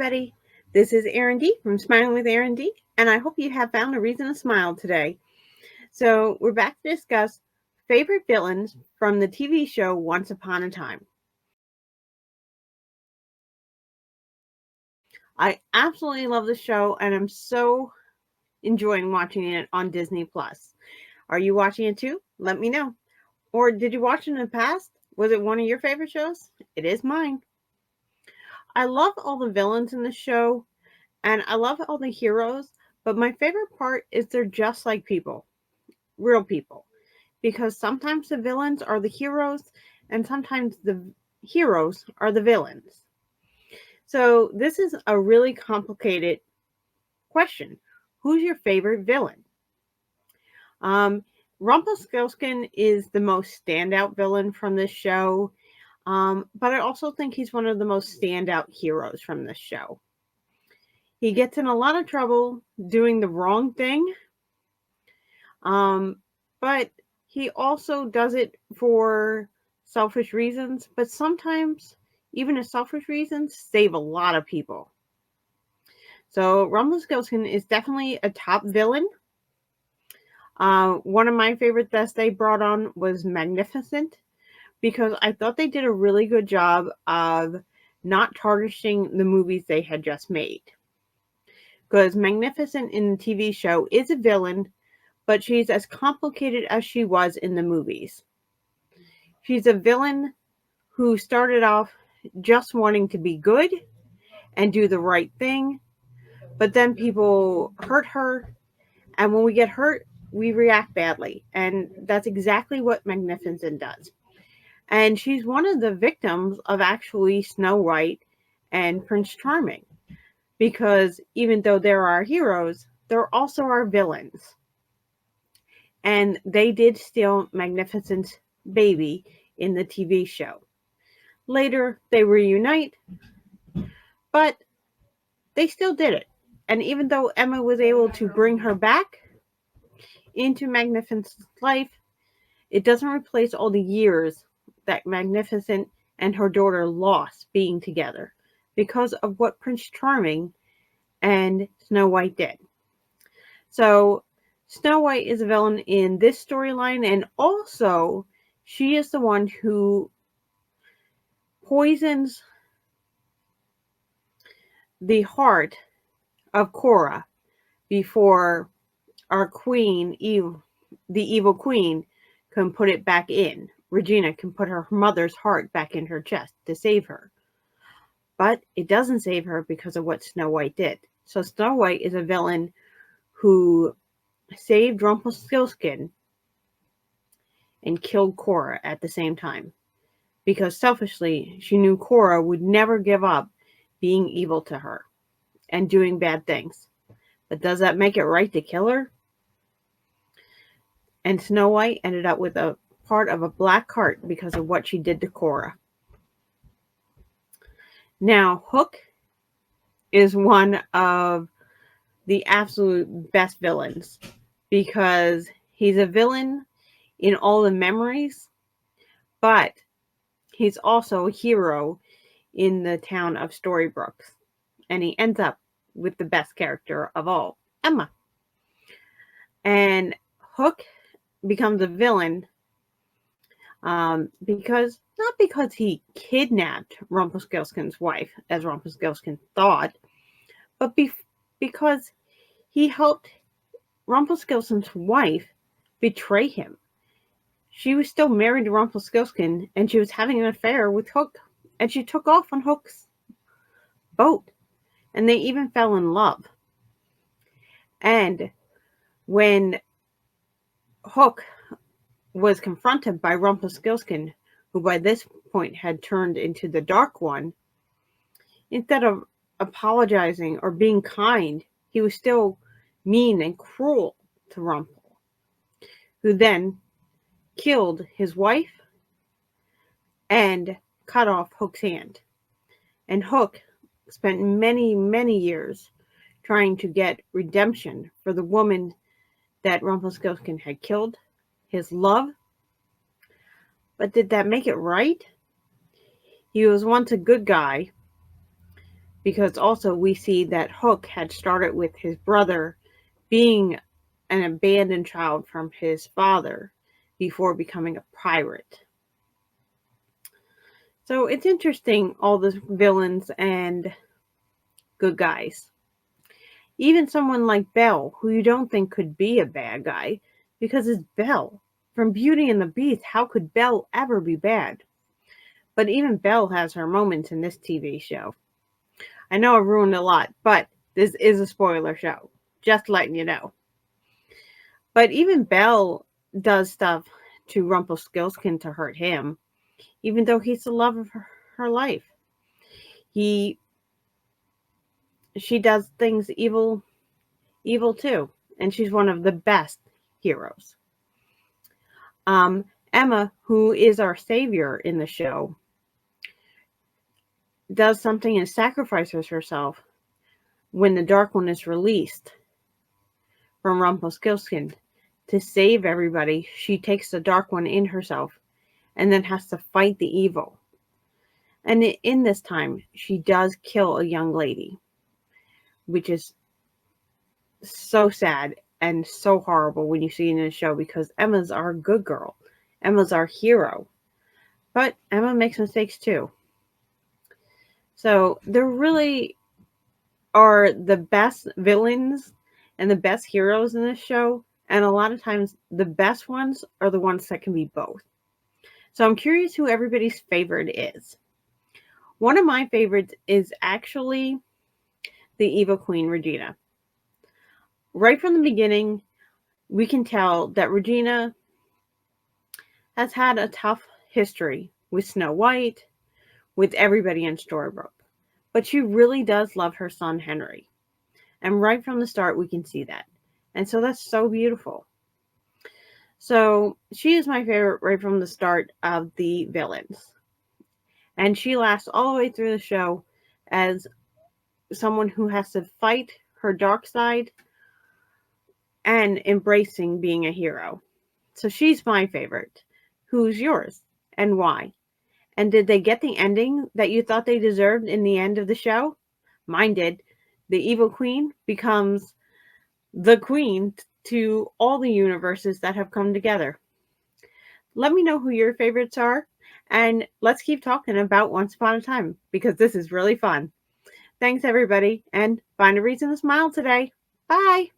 everybody. This is Erin D from Smiling with Erin D, and I hope you have found a reason to smile today. So, we're back to discuss favorite villains from the TV show Once Upon a Time. I absolutely love the show, and I'm so enjoying watching it on Disney Plus. Are you watching it too? Let me know. Or did you watch it in the past? Was it one of your favorite shows? It is mine. I love all the villains in the show. And I love all the heroes, but my favorite part is they're just like people, real people. Because sometimes the villains are the heroes, and sometimes the heroes are the villains. So this is a really complicated question. Who's your favorite villain? Um, Rumpelstiltskin is the most standout villain from this show, but I also think he's one of the most standout heroes from this show. He gets in a lot of trouble doing the wrong thing, but he also does it for selfish reasons. But sometimes, even his selfish reasons save a lot of people. So Rumpelstiltskin is definitely a top villain. One of my favorite that they brought on was Maleficent, because I thought they did a really good job of not tarnishing the movies they had just made. Because Maleficent in the TV show is a villain, but she's as complicated as she was in the movies. She's a villain who started off just wanting to be good and do the right thing, but then people hurt her, and when we get hurt, we react badly, and that's exactly what Maleficent does. And she's one of the victims of actually Snow White and Prince Charming, because even though they're our heroes, they're also our villains. And they did steal Magnificent's baby in the TV show. Later, they reunite, but they still did it. And even though Emma was able to bring her back into Magnificent's life, it doesn't replace all the years that Magnificent and her daughter lost being together because of what Prince Charming and Snow White did. So Snow White is a villain in this storyline, and also she is the one who poisons the heart of Cora before our queen, the evil queen, can put it back in. Regina can put her mother's heart back in her chest to save her. But it doesn't save her because of what Snow White did. So Snow White is a villain who saved Rumpelstiltskin and killed Cora at the same time. Because selfishly, she knew Cora would never give up being evil to her and doing bad things. But does that make it right to kill her? And Snow White ended up with a part of a black heart because of what she did to Cora. Now, Hook is one of the absolute best villains because he's a villain in all the memories, but he's also a hero in the town of Storybrooke. And he ends up with the best character of all, Emma. And Hook becomes a villain because, not because he kidnapped Rumpelstiltskin's wife, as Rumpelstiltskin thought, but because he helped Rumpelstiltskin's wife betray him. She was still married to Rumpelstiltskin, and she was having an affair with Hook, and she took off on Hook's boat, and they even fell in love. And when Hook was confronted by Rumpelstiltskin, who by this point had turned into the Dark One, instead of apologizing or being kind, he was still mean and cruel to Rumpel, who then killed his wife and cut off Hook's hand. And Hook spent many, many years trying to get redemption for the woman that Rumpelstiltskin had killed, his love. But did that make it right? He was once a good guy because also we see that Hook had started with his brother being an abandoned child from his father before becoming a pirate. So it's interesting, all the villains and good guys. Even someone like Belle, who you don't think could be a bad guy, because it's Belle. From Beauty and the Beast, how could Belle ever be bad? But even Belle has her moments in this TV show. I know I ruined a lot, but this is a spoiler show. Just letting you know. But even Belle does stuff to Rumpelstiltskin to hurt him, even though he's the love of her life. She does things evil too, and she's one of the best heroes. Emma, who is our savior in the show, does something and sacrifices herself when the Dark One is released from Rumpelstiltskin to save everybody. She takes the Dark One in herself and then has to fight the evil. And in this time, she does kill a young lady, which is so sad and so horrible when you see it in the show, because Emma's our good girl. Emma's our hero. But Emma makes mistakes too. So there really are the best villains and the best heroes in this show. And a lot of times the best ones are the ones that can be both. So I'm curious who everybody's favorite is. One of my favorites is actually the evil queen, Regina. Right from the beginning, we can tell that Regina has had a tough history with Snow White, with everybody in Storybrooke. But she really does love her son, Henry. And right from the start, we can see that. And so that's so beautiful. So she is my favorite right from the start of the villains. And she lasts all the way through the show as someone who has to fight her dark side and embracing being a hero. So she's my favorite. Who's yours and why? And did they get the ending that you thought they deserved in the end of the show? Mine did. The evil queen becomes the queen to all the universes that have come together. Let me know who your favorites are, and let's keep talking about Once Upon a Time, because this is really fun. Thanks, everybody, and find a reason to smile today. Bye!